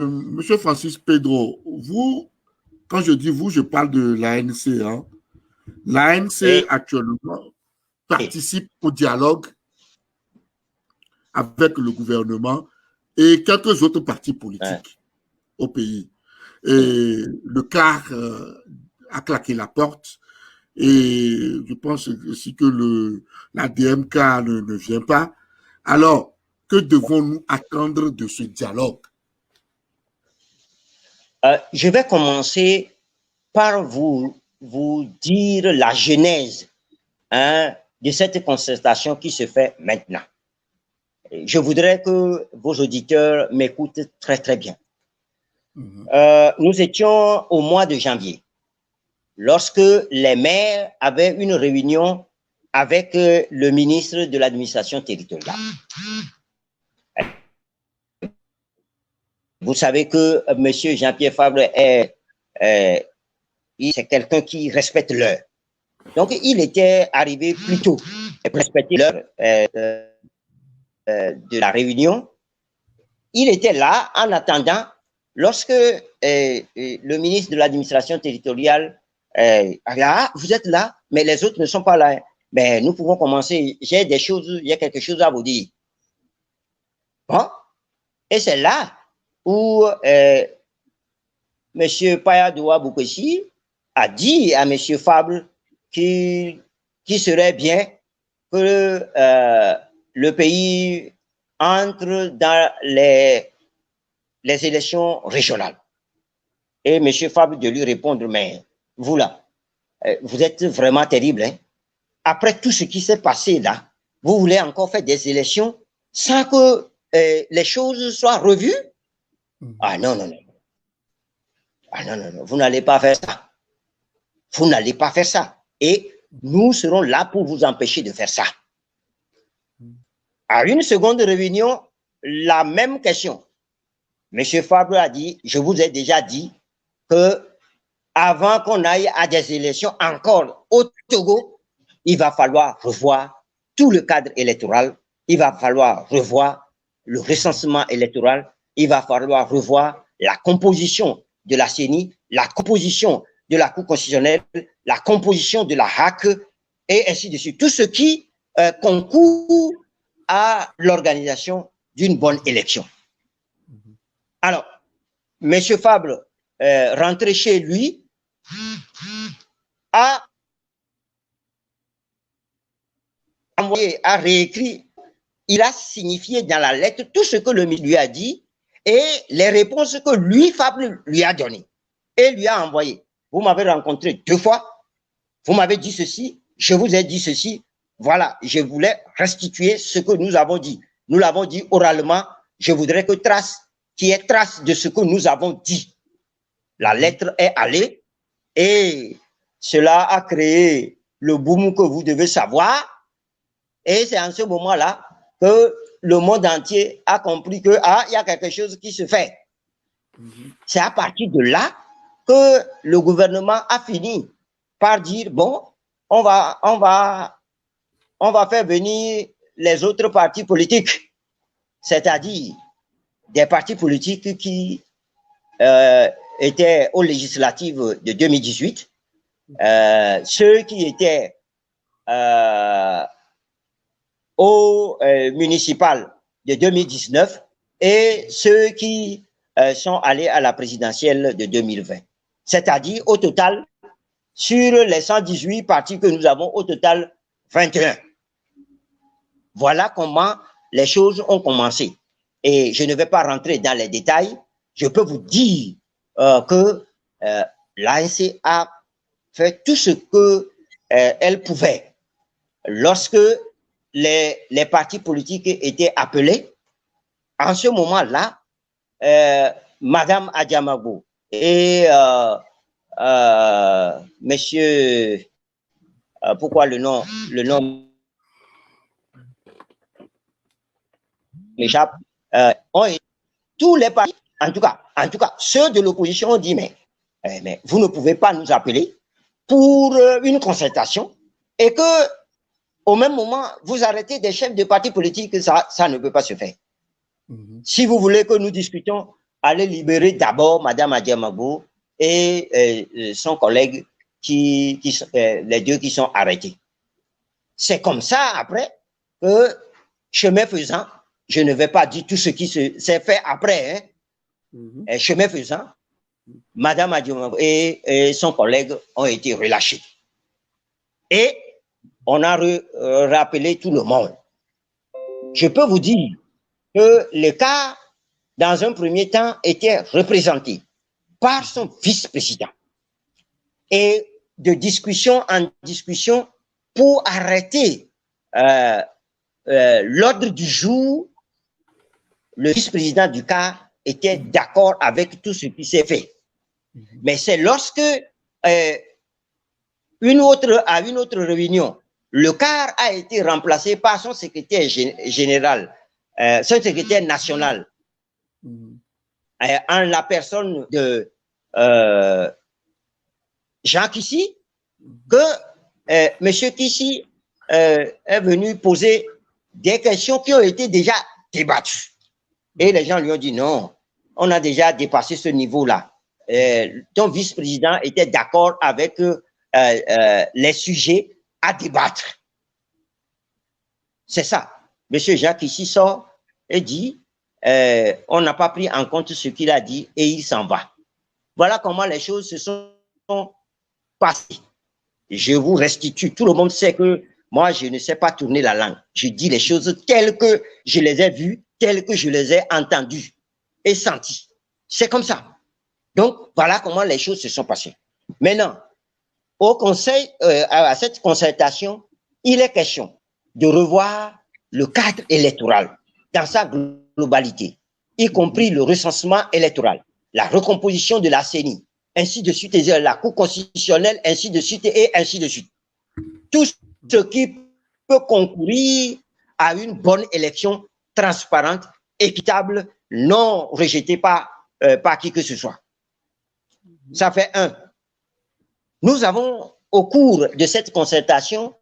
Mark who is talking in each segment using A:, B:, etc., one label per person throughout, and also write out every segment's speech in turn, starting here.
A: Monsieur Francis Pedro, vous, quand je dis vous, je parle de l'ANC. Hein. L'ANC
B: Et,
A: actuellement participe au dialogue avec le gouvernement et quelques autres partis politiques au pays. Et le CAR a claqué la porte et je pense aussi que la DMK ne vient pas. Alors, que devons-nous attendre de ce dialogue?
B: Je vais commencer par vous dire la genèse de cette concertation qui se fait maintenant. Je voudrais que vos auditeurs m'écoutent très, très bien. Nous étions au mois de janvier, lorsque les maires avaient une réunion avec le ministre de l'administration territoriale. Vous savez que M. Jean-Pierre Fabre c'est quelqu'un qui respecte l'heure. Donc, il était arrivé plus tôt et respecter l'heure de la réunion. Il était là en attendant lorsque le ministre de l'administration territoriale ah, vous êtes là, mais les autres ne sont pas là. Mais nous pouvons commencer. J'ai des choses, il y a quelque chose à vous dire. Bon, et c'est là où M. Payadoua Boukessi a dit à M. Fabre qu'il serait bien que le pays entre dans les élections régionales. Et M. Fabre de lui répondre, mais vous là, vous êtes vraiment terrible. Hein? Après tout ce qui s'est passé là, vous voulez encore faire des élections sans que les choses soient revues? Ah non, non, non. Ah non, non, non, vous n'allez pas faire ça. Vous n'allez pas faire ça. Et nous serons là pour vous empêcher de faire ça. À une seconde réunion, la même question. M. Fabre a dit, je vous ai déjà dit que avant qu'on aille à des élections encore au Togo, il va falloir revoir tout le cadre électoral, il va falloir revoir le recensement électoral, il va falloir revoir la composition de la CENI, la composition de la Cour constitutionnelle, la composition de la HAC, et ainsi de suite. Tout ce qui concourt à l'organisation d'une bonne élection. Alors, M. Fabre, rentré chez lui, a envoyé, a réécrit, il a signifié dans la lettre tout ce que le ministre lui a dit et les réponses que lui, Fabre, lui a données. Et lui a envoyé. Vous m'avez rencontré 2 fois, vous m'avez dit ceci, je vous ai dit ceci, voilà, je voulais restituer ce que nous avons dit. Nous l'avons dit oralement, je voudrais que qu'il y ait trace de ce que nous avons dit. La lettre est allée et cela a créé le boom que vous devez savoir. Et c'est en ce moment-là que le monde entier a compris que il y a quelque chose qui se fait. C'est à partir de là que le gouvernement a fini par dire, bon, on va faire venir les autres partis politiques, c'est-à-dire des partis politiques qui étaient aux législatives de 2018, ceux qui étaient aux municipales de 2019 et ceux qui sont allés à la présidentielle de 2020. C'est-à-dire, au total, sur les 118 partis que nous avons, au total, 21. Voilà comment les choses ont commencé. Et je ne vais pas rentrer dans les détails. Je peux vous dire que l'ANC a fait tout ce qu'elle pouvait. Lorsque les partis politiques étaient appelés, en ce moment-là, Madame Adjamagou et Monsieur, pourquoi le nom m'échappe, tous les partis, en tout cas, ceux de l'opposition ont dit, mais vous ne pouvez pas nous appeler pour une concertation et que au même moment, vous arrêtez des chefs de partis politiques, ça ne peut pas se faire. Si vous voulez que nous discutions, allait libérer d'abord Mme Adjamabo et son collègue, les deux qui sont arrêtés. C'est comme ça, après, que, chemin faisant, je ne vais pas dire tout ce qui s'est fait après, hein, chemin faisant, Mme Adjamabo et son collègue ont été relâchés. Et on a rappelé tout le monde. Je peux vous dire que le cas, dans un premier temps, était représenté par son vice-président. Et de discussion en discussion pour arrêter l'ordre du jour, le vice-président du cas était d'accord avec tout ce qui s'est fait. Mais c'est lorsque à une autre réunion, le CAR a été remplacé par son secrétaire général, son secrétaire national, en la personne de Jean Kissi, que M. Kissi est venu poser des questions qui ont été déjà débattues. Et les gens lui ont dit non, on a déjà dépassé ce niveau-là. Ton vice-président était d'accord avec les sujets à débattre. C'est ça. Monsieur Jacques ici sort et dit on n'a pas pris en compte ce qu'il a dit et il s'en va. Voilà comment les choses se sont passées. Je vous restitue. Tout le monde sait que moi, je ne sais pas tourner la langue. Je dis les choses telles que je les ai vues, telles que je les ai entendues et senties. C'est comme ça. Donc, voilà comment les choses se sont passées. Maintenant, au Conseil, à cette concertation, il est question de revoir le cadre électoral dans sa globalité, y compris le recensement électoral, la recomposition de la CENI, ainsi de suite, et la Cour constitutionnelle, ainsi de suite, et ainsi de suite. Tout ce qui peut concourir à une bonne élection transparente, équitable, non rejetée par qui que ce soit. Ça fait un. Nous avons, au cours de cette concertation,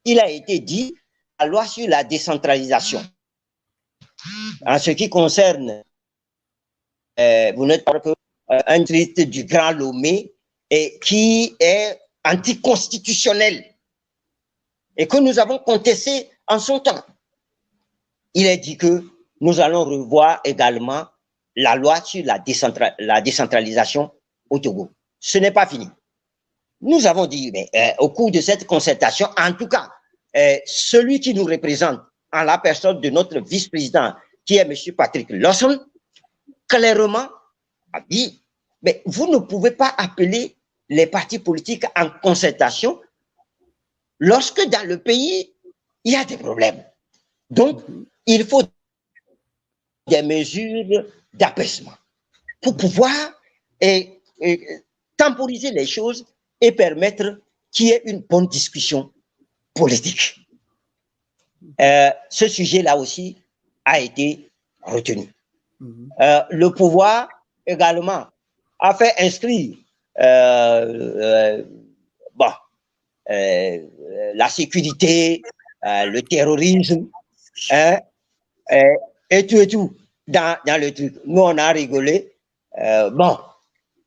B: il a été dit la loi sur la décentralisation. En ce qui concerne, vous n'êtes pas un traité du Grand Lomé et qui est anticonstitutionnel et que nous avons contesté en son temps. Il est dit que nous allons revoir également la loi sur la décentralisation au Togo. Ce n'est pas fini. Nous avons dit, mais, au cours de cette concertation, en tout cas, celui qui nous représente en la personne de notre vice-président, qui est M. Patrick Lawson, clairement a dit, mais vous ne pouvez pas appeler les partis politiques en concertation lorsque dans le pays, il y a des problèmes. Donc, il faut des mesures d'apaisement pour pouvoir temporiser les choses et permettre qu'il y ait une bonne discussion politique. Ce sujet-là aussi a été retenu. Le pouvoir également a fait inscrire la sécurité, le terrorisme, et tout dans le truc. Nous, on a rigolé.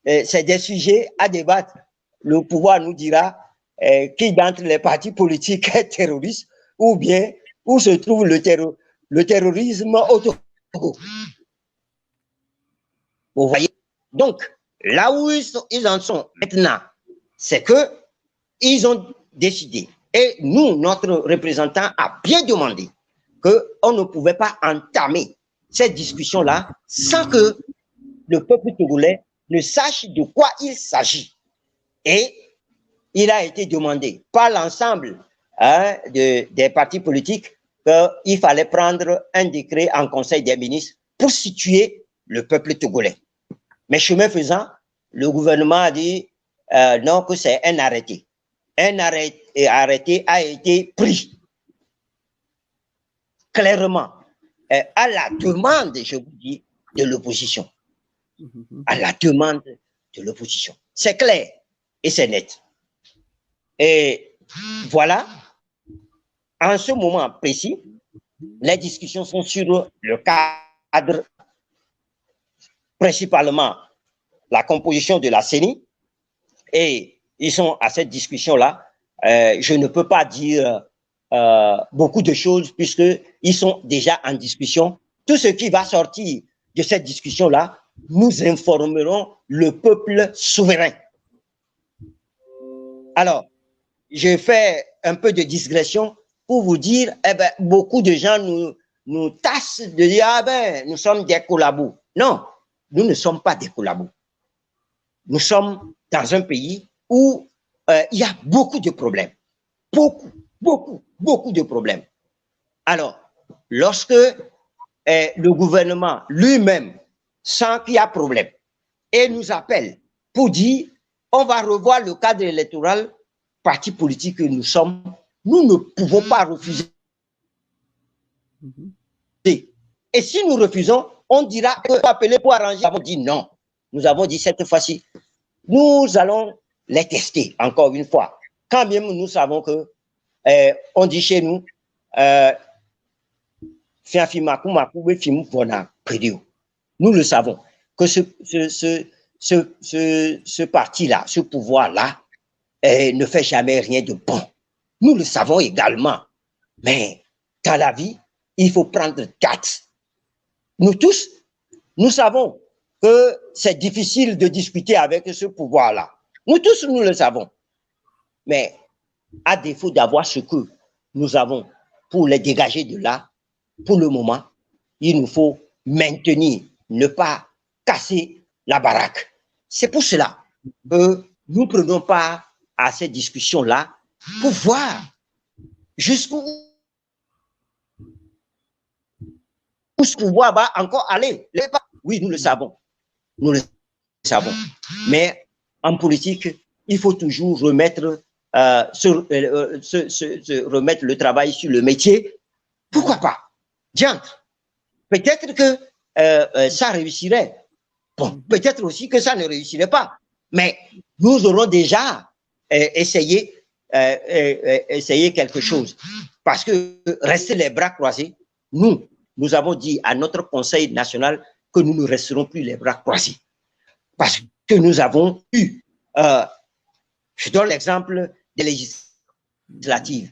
B: C'est des sujets à débattre. Le pouvoir nous dira qui d'entre les partis politiques est terroriste ou bien où se trouve le terrorisme au Togo. Vous voyez? Donc, là où ils en sont maintenant, c'est que ils ont décidé, et nous, notre représentant a bien demandé qu'on ne pouvait pas entamer cette discussion-là sans que le peuple togolais ne sache de quoi il s'agit. Et il a été demandé par l'ensemble des partis politiques qu'il fallait prendre un décret en Conseil des ministres pour situer le peuple togolais. Mais chemin faisant, le gouvernement a dit non, que c'est un arrêté. Un arrêté a été pris clairement à la demande, je vous dis, de l'opposition. À la demande de l'opposition. C'est clair et c'est net. Et voilà, en ce moment précis, les discussions sont sur le cadre principalement la composition de la CENI, et ils sont à cette discussion-là. Je ne peux pas dire beaucoup de choses puisqu'ils sont déjà en discussion. Tout ce qui va sortir de cette discussion-là, nous informerons le peuple souverain. Alors, je fais un peu de digression pour vous dire, beaucoup de gens nous tassent de dire, nous sommes des collabos. Non, nous ne sommes pas des collabos. Nous sommes dans un pays où il y a beaucoup de problèmes. Beaucoup de problèmes. Alors, lorsque le gouvernement lui-même sent qu'il y a problème et nous appelle pour dire, on va revoir le cadre électoral, parti politique que nous sommes, nous ne pouvons pas refuser. Et si nous refusons, on dira que appeler pour arranger. Nous avons dit non. Nous avons dit cette fois-ci, nous allons les tester encore une fois. Quand même nous savons que on dit chez nous, nous le savons que ce parti-là, ce pouvoir-là, ne fait jamais rien de bon. Nous le savons également. Mais dans la vie, il faut prendre date. Nous tous, nous savons que c'est difficile de discuter avec ce pouvoir-là. Nous tous, nous le savons. Mais à défaut d'avoir ce que nous avons pour les dégager de là, pour le moment, il nous faut maintenir, ne pas casser la baraque. C'est pour cela que nous prenons part à cette discussion-là pour voir jusqu'où ce pouvoir va encore aller. Oui, nous le savons. Nous le savons. Mais en politique, il faut toujours remettre, remettre le travail sur le métier. Pourquoi pas? Diantre. Peut-être que ça réussirait. Bon, peut-être aussi que ça ne réussirait pas. Mais nous aurons déjà essayé quelque chose. Parce que rester les bras croisés, nous avons dit à notre Conseil national que nous ne resterons plus les bras croisés. Parce que nous avons eu, je donne l'exemple des législatives.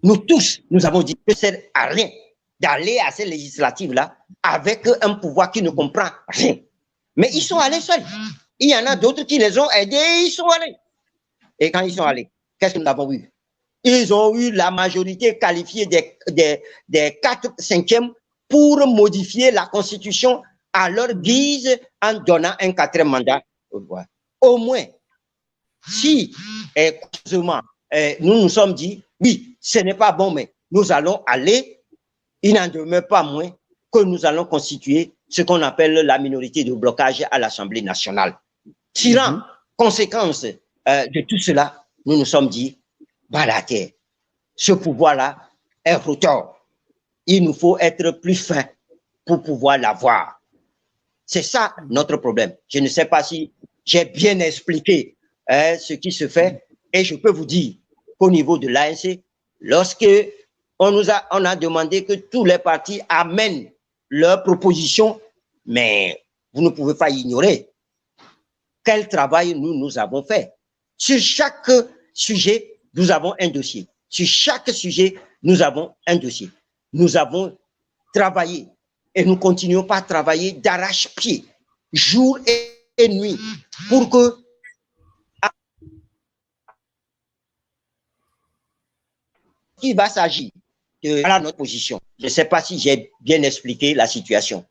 B: Nous tous, nous avons dit que c'est à rien d'aller à ces législatives-là avec un pouvoir qui ne comprend rien. Mais ils sont allés seuls. Il y en a d'autres qui les ont aidés, ils sont allés. Et quand ils sont allés, qu'est-ce que nous avons eu? Ils ont eu la majorité qualifiée des 4/5 pour modifier la Constitution à leur guise en donnant un 4e mandat. Au moins, si nous nous sommes dit, oui, ce n'est pas bon, mais nous allons aller, il n'en demeure pas moins que nous allons constituer ce qu'on appelle la minorité de blocage à l'Assemblée nationale. Tirant conséquence de tout cela, nous nous sommes dit, bah la terre, ce pouvoir-là est retort. Il nous faut être plus fin pour pouvoir l'avoir. C'est ça notre problème. Je ne sais pas si j'ai bien expliqué ce qui se fait, et je peux vous dire qu'au niveau de l'ANC, lorsque on a demandé que tous les partis amènent leurs propositions, mais vous ne pouvez pas ignorer quel travail nous avons fait. Sur chaque sujet, nous avons un dossier. Sur chaque sujet, nous avons un dossier. Nous avons travaillé et nous continuons pas à travailler d'arrache-pied, jour et nuit, pour que il va s'agir de notre position. Je ne sais pas si j'ai bien expliqué la situation.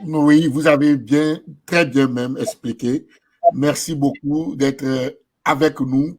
A: Oui, vous avez très bien même expliqué. Merci beaucoup d'être avec nous.